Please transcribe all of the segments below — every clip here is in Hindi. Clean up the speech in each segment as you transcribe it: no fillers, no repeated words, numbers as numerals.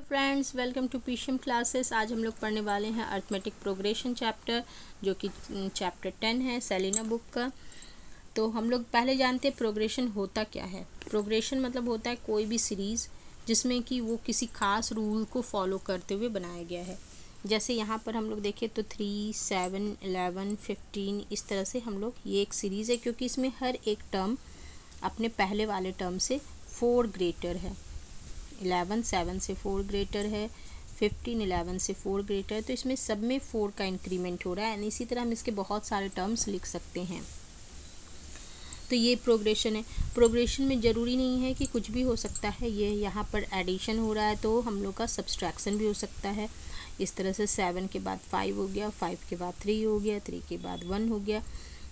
फ्रेंड्स, वेलकम टू पीशियम क्लासेस। आज हम लोग पढ़ने वाले हैं अर्थमेटिक प्रोग्रेशन चैप्टर, जो कि चैप्टर 10 है सेलिना बुक का। तो हम लोग पहले जानते हैं प्रोग्रेशन होता क्या है। प्रोग्रेशन मतलब होता है कोई भी सीरीज़ जिसमें कि वो किसी खास रूल को फॉलो करते हुए बनाया गया है। जैसे यहाँ पर हम लोग देखें तो 3, 7, 11, 15 इस तरह से हम लोग, ये एक सीरीज़ है क्योंकि इसमें हर एक टर्म अपने पहले वाले टर्म से 4 ग्रेटर है। 11 7 से 4 ग्रेटर है, 15 11 से 4 ग्रेटर है। तो इसमें सब में 4 का इंक्रीमेंट हो रहा है। एंड इसी तरह हम इसके बहुत सारे टर्म्स लिख सकते हैं। तो ये प्रोग्रेशन है। प्रोग्रेशन में ज़रूरी नहीं है कि कुछ भी हो सकता है। ये यहाँ पर एडिशन हो रहा है तो हम लोग का सब्सट्रैक्शन भी हो सकता है। इस तरह से 7 के बाद 5 हो गया, 5 के बाद 3 हो गया, 3 के बाद 1 हो गया,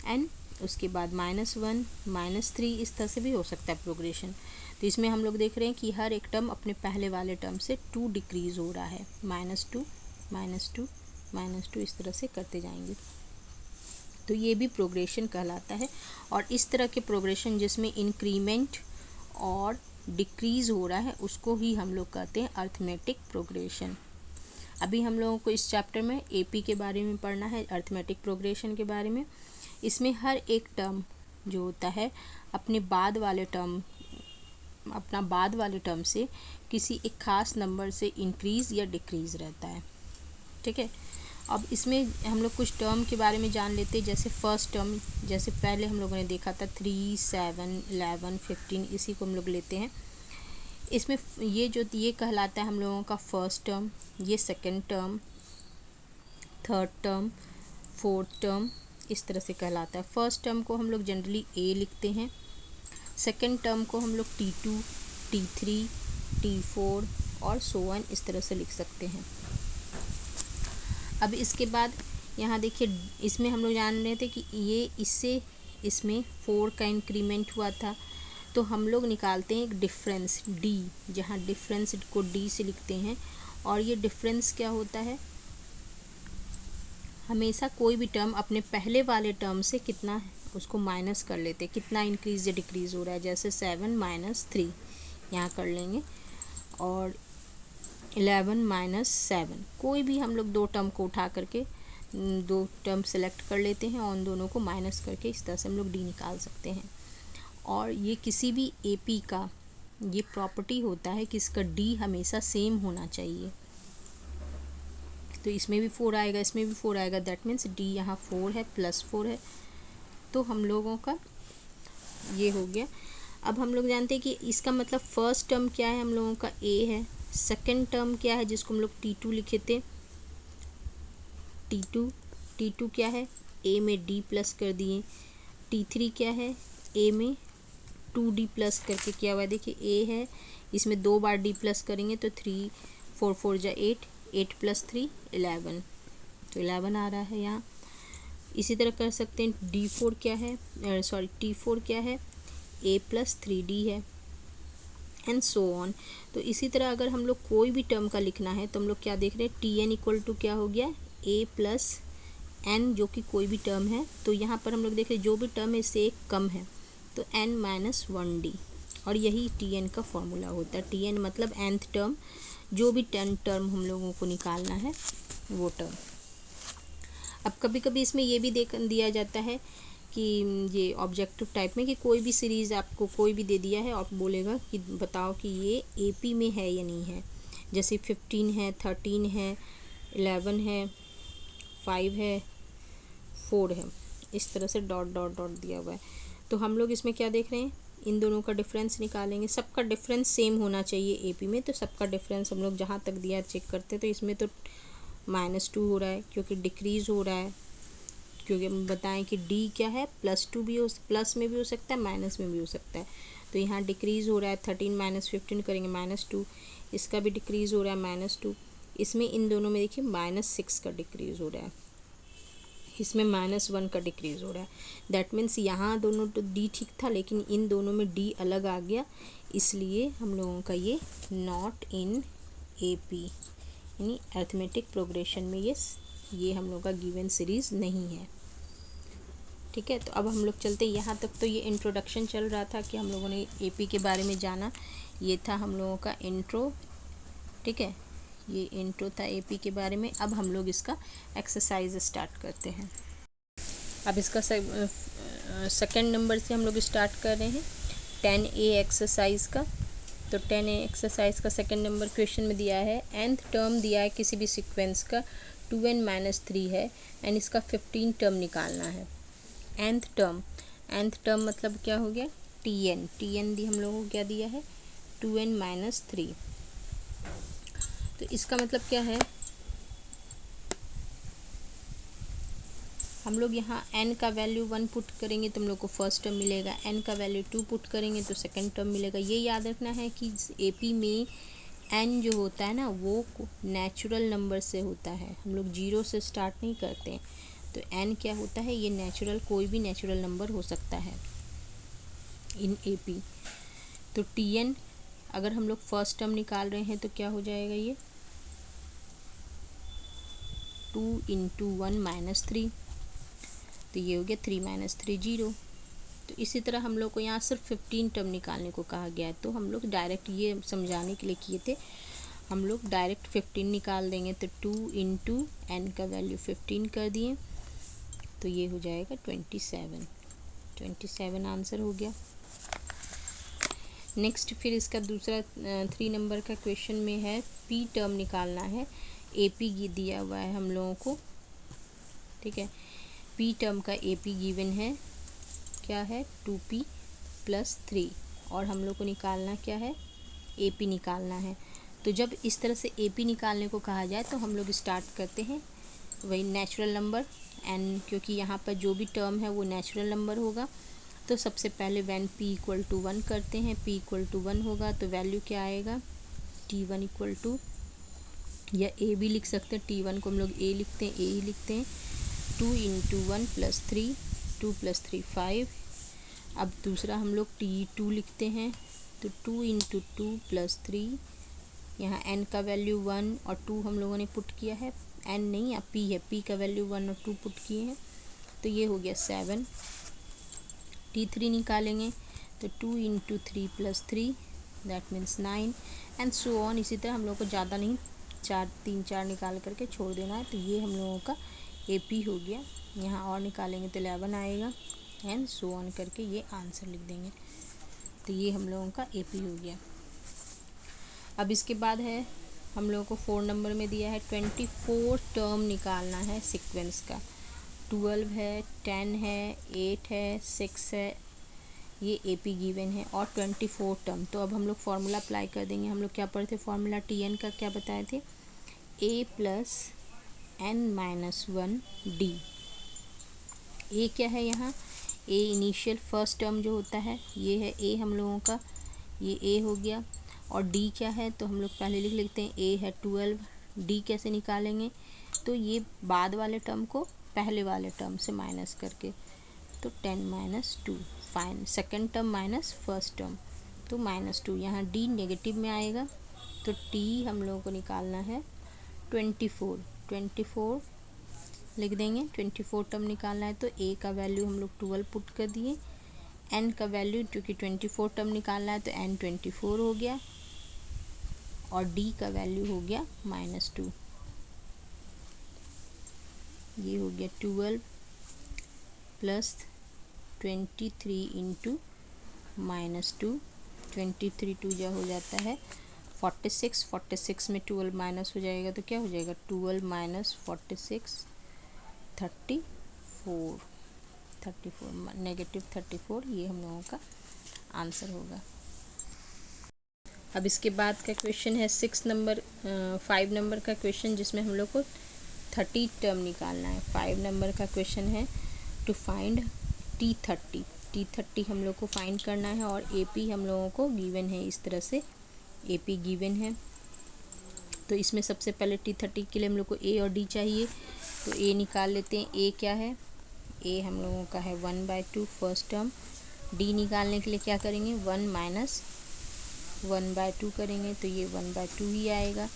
एंड उसके बाद -1 -3 इस तरह से भी हो सकता है प्रोग्रेशन। तो इसमें हम लोग देख रहे हैं कि हर एक टर्म अपने पहले वाले टर्म से 2 डिक्रीज़ हो रहा है। -2 -2 -2 इस तरह से करते जाएंगे। तो ये भी प्रोग्रेशन कहलाता है। और इस तरह के प्रोग्रेशन जिसमें इंक्रीमेंट और डिक्रीज़ हो रहा है उसको ही हम लोग कहते हैं अर्थमेटिक प्रोग्रेशन। अभी हम लोगों को इस चैप्टर में एपी के बारे में पढ़ना है, अर्थमेटिक प्रोग्रेशन के बारे में। इसमें हर एक टर्म जो होता है अपने बाद वाले टर्म से किसी एक खास नंबर से इंक्रीज़ या डिक्रीज़ रहता है। ठीक है, अब इसमें हम लोग कुछ टर्म के बारे में जान लेते हैं। जैसे फर्स्ट टर्म, जैसे पहले हम लोगों ने देखा था 3, 7, 11, 15, इसी को हम लोग लेते हैं। इसमें ये कहलाता है हम लोगों का फर्स्ट टर्म, ये second term, third term, fourth term इस तरह से कहलाता है। फर्स्ट टर्म को हम लोग जनरली ए लिखते हैं, सेकंड टर्म को हम लोग T2, T3, T4 और सो ऑन इस तरह से लिख सकते हैं। अब इसके बाद यहाँ देखिए, इसमें हम लोग जान रहे थे कि इसमें 4 का इंक्रीमेंट हुआ था। तो हम लोग निकालते हैं एक डिफरेंस D, जहाँ डिफरेंस को D से लिखते हैं। और ये डिफरेंस क्या होता है, हमेशा कोई भी टर्म अपने पहले वाले टर्म से कितना है उसको माइनस कर लेते हैं, कितना इंक्रीज़ या डिक्रीज़ हो रहा है। जैसे 7 -3 यहाँ कर लेंगे, और 11 -7, कोई भी हम लोग दो टर्म को उठा करके दो टर्म सेलेक्ट कर लेते हैं और उन दोनों को माइनस करके इस तरह से हम लोग डी निकाल सकते हैं। और ये किसी भी एपी का ये प्रॉपर्टी होता है कि इसका डी हमेशा सेम होना चाहिए। तो इसमें भी 4 आएगा, इसमें भी 4 आएगा, दैट मीन्स डी यहाँ 4 है, +4 है। तो हम लोगों का ये हो गया। अब हम लोग जानते हैं कि इसका मतलब फर्स्ट टर्म क्या है, हम लोगों का ए है। सेकंड टर्म क्या है, जिसको हम लोग T2 लिखे थे, T2 क्या है, ए में D प्लस कर दिए। T3 क्या है, ए में 2D प्लस करके किया हुआ है। देखिए ए है, इसमें 2 बार D प्लस करेंगे तो 3 4 4 जा 8, 8 + 3 11, तो 11 आ रहा है यहाँ। इसी तरह कर सकते हैं। T4 क्या है, A + 3D है, एंड सो ऑन। तो इसी तरह अगर हम लोग कोई भी टर्म का लिखना है तो हम लोग क्या देख रहे हैं, Tn = क्या हो गया, A + n, जो कि कोई भी टर्म है। तो यहाँ पर हम लोग देख रहे हैं जो भी टर्म है इससे एक कम है तो n - 1D, और यही Tn का फॉर्मूला होता है। Tn मतलब nth टर्म, जो भी 10 टर्म हम लोगों को निकालना है वो टर्म। अब कभी कभी इसमें ये भी दिया जाता है कि ये ऑब्जेक्टिव टाइप में कि कोई भी सीरीज़ आपको कोई भी दे दिया है और बोलेगा कि बताओ कि ये एपी में है या नहीं है। जैसे 15 है, 13 है, 11 है, 5 है, 4 है, इस तरह से डॉट डॉट डॉट दिया हुआ है। तो हम लोग इसमें क्या देख रहे हैं, इन दोनों का डिफरेंस निकालेंगे। सबका डिफरेंस सेम होना चाहिए एपी में। तो सबका डिफरेंस हम लोग जहाँ तक दिया चेक करते हैं। तो इसमें तो -2 हो रहा है क्योंकि डिक्रीज़ हो रहा है, क्योंकि हम बताएं कि डी क्या है, +2 भी प्लस में भी हो सकता है, माइनस में भी हो सकता है। तो यहाँ डिक्रीज़ हो रहा है, 13 - 15 करेंगे -2, इसका भी डिक्रीज़ हो रहा है -2। इसमें इन दोनों में देखिए -6 का डिक्रीज़ हो रहा है, इसमें -1 का डिक्रीज़ हो रहा है। दैट मीन्स यहाँ दोनों तो डी ठीक था, लेकिन इन दोनों में डी अलग आ गया, इसलिए हम लोगों का ये नॉट इन एपी यानी अर्थमेटिक प्रोग्रेशन में ये हम लोग का गिवन सीरीज़ नहीं है। ठीक है, तो अब हम लोग चलते हैं। यहाँ तक तो ये इंट्रोडक्शन चल रहा था कि हम लोगों ने एपी के बारे में जाना। ये था हम लोगों का इंट्रो ठीक है, ये इंट्रो था एपी के बारे में। अब हम लोग इसका एक्सरसाइज स्टार्ट करते हैं। अब इसका सेकंड नंबर से हम लोग स्टार्ट कर रहे हैं 10A एक्सरसाइज का। तो 10A एक्सरसाइज का सेकंड नंबर क्वेश्चन में दिया है nth टर्म दिया है किसी भी सीक्वेंस का 2n-3 है एंड इसका 15 टर्म निकालना है। nth टर्म मतलब क्या हो गया, tn दी हम लोगों को क्या दिया है 2n-3। तो इसका मतलब क्या है, हम लोग यहाँ n का वैल्यू 1 पुट करेंगे तो हम लोग को फर्स्ट टर्म मिलेगा, n का वैल्यू 2 पुट करेंगे तो सेकंड टर्म मिलेगा। ये याद रखना है कि एपी में n जो होता है ना वो नेचुरल नंबर से होता है, हम लोग 0 से स्टार्ट नहीं करते हैं। तो n क्या होता है, ये नेचुरल, कोई भी नेचुरल नंबर हो सकता है इन एपी। तो tn अगर हम लोग फर्स्ट टर्म निकाल रहे हैं तो क्या हो जाएगा, ये 2 × 1-3, तो ये हो गया 3-3 0। तो इसी तरह हम लोग को यहाँ सिर्फ 15 टर्म निकालने को कहा गया है, तो हम लोग डायरेक्ट ये समझाने के लिए किए थे, हम लोग डायरेक्ट 15 निकाल देंगे। तो 2 × n का वैल्यू 15 कर दिए तो ये हो जाएगा 27 आंसर हो गया। नेक्स्ट फिर इसका दूसरा 3 नंबर का क्वेश्चन में है p टर्म निकालना है। एपी दिया हुआ है हम लोगों को, ठीक है। p टर्म का एपी गिवन है, क्या है 2p + 3 और हम लोग को निकालना क्या है, एपी निकालना है। तो जब इस तरह से एपी निकालने को कहा जाए तो हम लोग स्टार्ट करते हैं वही नेचुरल नंबर n, क्योंकि यहाँ पर जो भी टर्म है वो नेचुरल नंबर होगा। तो सबसे पहले व्हेन p = 1 करते हैं, p = 1 होगा तो वैल्यू क्या आएगा, t1 = या a भी लिख सकते हैं, t1 को हम लोग a लिखते हैं, a ही लिखते हैं। 2 × 1 + 3, 2 + 3 5। अब दूसरा हम लोग t2 लिखते हैं, तो 2 × 2 + 3, यहाँ n का वैल्यू 1 और 2 हम लोगों ने पुट किया है, n नहीं यहाँ p है, p का वैल्यू 1 और 2 पुट किए हैं तो ये हो गया 7। t3 निकालेंगे तो 2 × 3 + 3 that means 9 and so on. इसी तरह हम लोग को ज़्यादा नहीं 3-4 निकाल करके छोड़ देना है। तो ये हम लोगों का एपी हो गया। यहाँ और निकालेंगे तो 11 आएगा एंड सो ऑन करके ये आंसर लिख देंगे। तो ये हम लोगों का एपी हो गया। अब इसके बाद है हम लोगों को 4 नंबर में दिया है 24 टर्म निकालना है सीक्वेंस का। 12 है, 10 है, 8 है, 6 है, ये एपी गिवन है और 24 टर्म। तो अब हम लोग फार्मूला अप्लाई कर देंगे। हम लोग क्या पढ़े थे फार्मूला, tn का क्या बताए थे, a + n-1 d। a क्या है यहाँ, a इनिशियल फर्स्ट टर्म जो होता है ये है a हम लोगों का, ये a हो गया। और d क्या है, तो हम लोग पहले लिख लेते हैं, a है 12, d कैसे निकालेंगे, तो ये बाद वाले टर्म को पहले वाले टर्म से माइनस करके, तो 10 - 2 fine, second term minus first term तो -2। यहाँ d नेगेटिव में आएगा तो t हम लोगों को निकालना है 24 लिख देंगे। 24 टर्म निकालना है तो a का वैल्यू हम लोग 12 पुट कर दिए, n का वैल्यू क्योंकि 24 टर्म निकालना है तो n 24 हो गया और d का वैल्यू हो गया -2। ये हो गया 12 + 23 × -2, 23 2 जा हो जाता है 46 में 12 माइनस हो जाएगा तो क्या हो जाएगा, 12 - 46 34 -34, ये हम लोगों का आंसर होगा। अब इसके बाद का क्वेश्चन है 5 नंबर का क्वेश्चन, जिसमें हम लोग को 30 टर्म निकालना है। 5 नंबर का क्वेश्चन है टू फाइंड t30 हम लोग को फाइंड करना है और एपी हम लोगों को गिवन है। इस तरह से एपी गिवन है तो इसमें सबसे पहले t30 के लिए हम लोग को a और d चाहिए, तो a निकाल लेते हैं। a क्या है, a हम लोगों का है 1/2 फर्स्ट टर्म। d निकालने के लिए क्या करेंगे, 1 - 1/2 करेंगे तो ये 1/2 ही आएगा।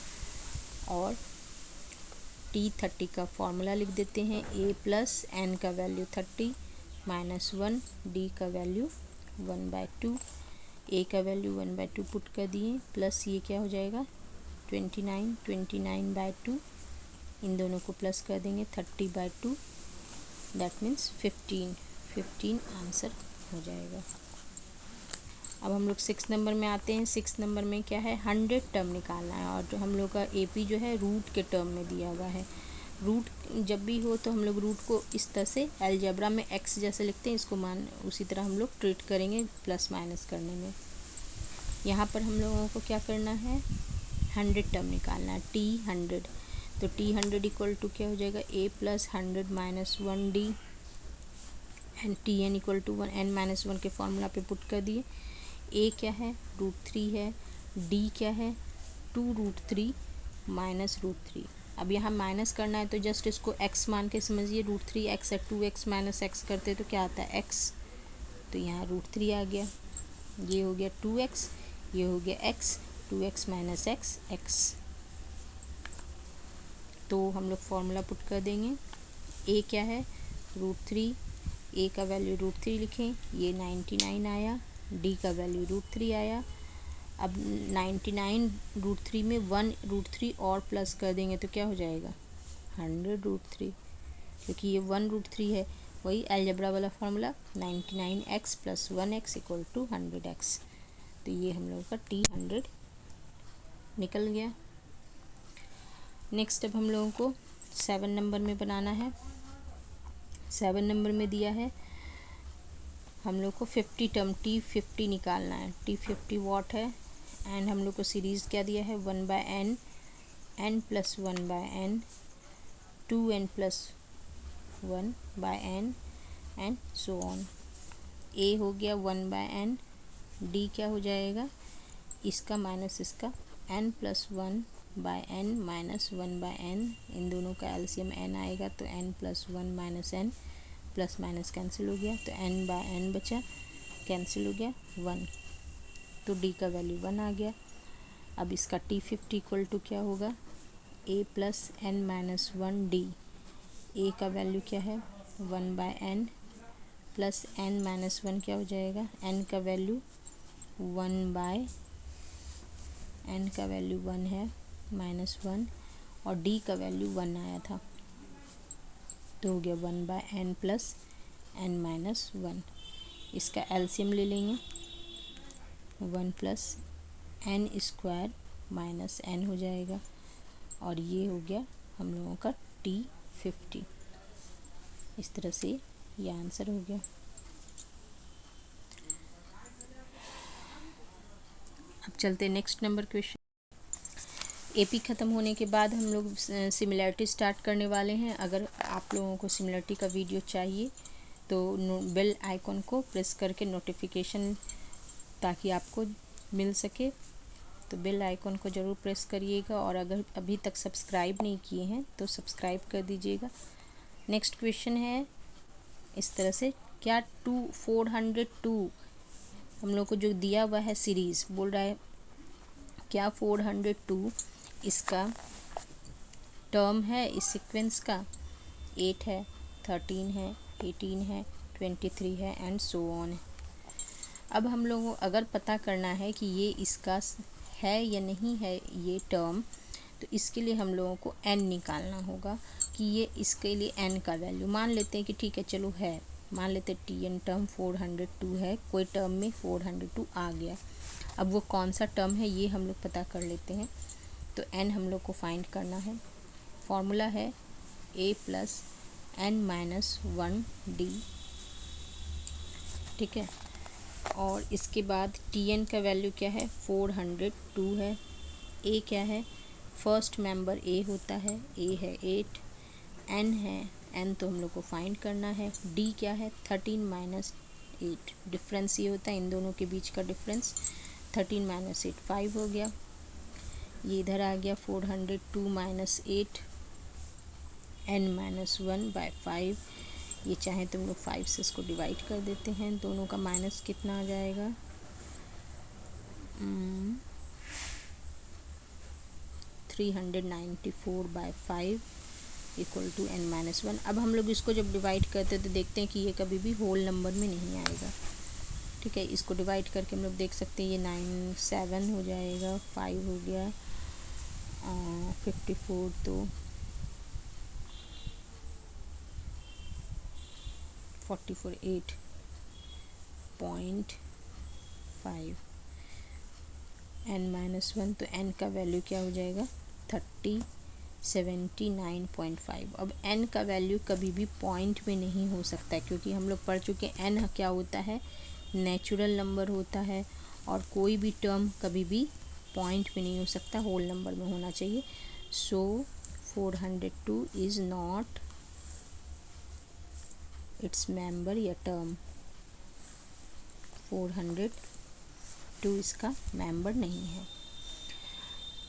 और t30 का फॉर्मूला लिख देते हैं, a + n का वैल्यू 30 -1, d का वैल्यू 1/2, a का वैल्यू 1/2 पुट कर दिए प्लस ये क्या हो जाएगा 29, 29/2, इन दोनों को प्लस कर देंगे 30/2, दैट मीन्स 15 आंसर हो जाएगा। अब हम लोग 6 नंबर में आते हैं। 6 नंबर में क्या है, 100 टर्म निकालना है और जो हम लोग का एपी जो है रूट के टर्म में दिया हुआ है। रूट जब भी हो तो हम लोग रूट को इस तरह से अलजेब्रा में एक्स जैसे लिखते हैं, इसको उसी तरह हम लोग ट्रीट करेंगे प्लस माइनस करने में। यहाँ पर हम लोगों को क्या करना है, 100 टर्म निकालना है, टी 100, तो टी 100 इक्वल टू क्या हो जाएगा, a plus 100 minus 1d and t n equal to 1n-1 के फॉर्मूला पे पुट कर दिए। ए क्या है, √3 है, डी क्या है 2√3 माइनस √3। अब यहाँ माइनस करना है तो जस्ट इसको x मान के समझिए, √3x है, 2x माइनस x करते तो क्या आता है x, तो यहाँ √3 आ गया, ये हो गया 2x, ये हो गया x, 2x माइनस x। तो हम लोग फॉर्मूला पुट कर देंगे। a क्या है √3, a का वैल्यू √3 लिखें, ये 99 आया, d का वैल्यू √3 आया। अब 99 √3 में 1 √3 और प्लस कर देंगे तो क्या हो जाएगा 100 √3, क्योंकि ये 1 √3 है, वही अलजेब्रा वाला फॉर्मूला 99x + 1x = 100x। तो ये हम लोगों का टी 100 निकल गया। नेक्स्ट अब हम लोगों को 7 नंबर में बनाना है। 7 नंबर में दिया है हम लोग को 50 टर्म T50 निकालना है। T50 वॉट है एंड हम लोग को सीरीज़ क्या दिया है 1/n, n + 1/n, 2n + 1/n and so on. a हो गया 1/n, d क्या हो जाएगा इसका माइनस इसका n + 1/n माइनस 1/n, इन दोनों का एलसीएम n आएगा तो n + 1 - n, plus minus cancel हो गया तो n/n बचा, कैंसिल हो गया 1, तो d का वैल्यू 1 आ गया। अब इसका T50 इक्वल टू क्या होगा a + n-1d, a का वैल्यू क्या है 1/n प्लस n-1 क्या हो जाएगा, n का वैल्यू 1 है -1 और d का वैल्यू 1 आया था, तो हो गया 1/n प्लस n-1। इसका एलसीएम ले लेंगे, 1 + n² माइनस n हो जाएगा और ये हो गया हम लोगों का T50। इस तरह से ये आंसर हो गया। अब चलते नेक्स्ट नंबर क्वेश्चन। एपी ख़त्म होने के बाद हम लोग सिमिलैरिटी स्टार्ट करने वाले हैं। अगर आप लोगों को सिमिलैरिटी का वीडियो चाहिए तो बेल आइकॉन को प्रेस करके नोटिफिकेशन ताकि आपको मिल सके, तो बेल आइकॉन को ज़रूर प्रेस करिएगा और अगर अभी तक सब्सक्राइब नहीं किए हैं तो सब्सक्राइब कर दीजिएगा। नेक्स्ट क्वेश्चन है इस तरह से, क्या 402 हम लोग को जो दिया हुआ है सीरीज़, बोल रहा है क्या 402 इसका टर्म है इस सीक्वेंस का, 8 है, 13 है, 18 है, 23 है एंड सो ऑन है। अब हम लोगों को अगर पता करना है कि ये इसका है या नहीं है ये टर्म, तो इसके लिए हम लोगों को n निकालना होगा कि ये इसके लिए n का वैल्यू मान लेते हैं कि ठीक है चलो है, मान लेते हैं tn टर्म 402 है, कोई टर्म में 402 आ गया। अब वो कौन सा टर्म है ये हम लोग पता कर लेते हैं। तो n हम लोग को फाइंड करना है, फॉर्मूला है a + n-1d, ठीक है। और इसके बाद tn का वैल्यू क्या है 402 है, a क्या है फर्स्ट मेंबर a होता है, a है 8, n है, n तो हम लोग को फाइंड करना है, d क्या है 13 - 8, डिफरेंस ये होता है इन दोनों के बीच का डिफरेंस, 13 - 8 5 हो गया, ये इधर आ गया 402 - 8 n-1/5, ये चाहे तो हम लोग 5 से इसको डिवाइड कर देते हैं, दोनों का माइनस कितना आ जाएगा 394/5 = n-1। अब हम लोग इसको जब डिवाइड करते हैं तो देखते हैं कि ये कभी भी होल नंबर में नहीं आएगा, ठीक है। इसको डिवाइड करके हम लोग देख सकते हैं ये 9 7 हो जाएगा, 5 हो गया 54 तो 44 8.5 n-1 तो n का वैल्यू क्या हो जाएगा 79.5। अब n का वैल्यू कभी भी पॉइंट में नहीं हो सकता क्योंकि हम लोग पढ़ चुके हैं n क्या होता है, नेचुरल नंबर होता है और कोई भी टर्म कभी भी पॉइंट में नहीं हो सकता, होल नंबर में होना चाहिए। सो 402 इज़ नॉट इट्स मेंबर या टर्म, 402 इसका मेंबर नहीं है।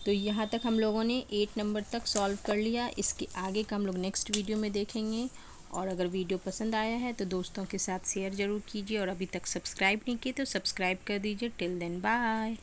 तो यहाँ तक हम लोगों ने 8 नंबर तक सॉल्व कर लिया। इसके आगे का हम लोग नेक्स्ट वीडियो में देखेंगे। और अगर वीडियो पसंद आया है तो दोस्तों के साथ शेयर ज़रूर कीजिए और अभी तक सब्सक्राइब नहीं किए तो सब्सक्राइब कर दीजिए। Till then bye.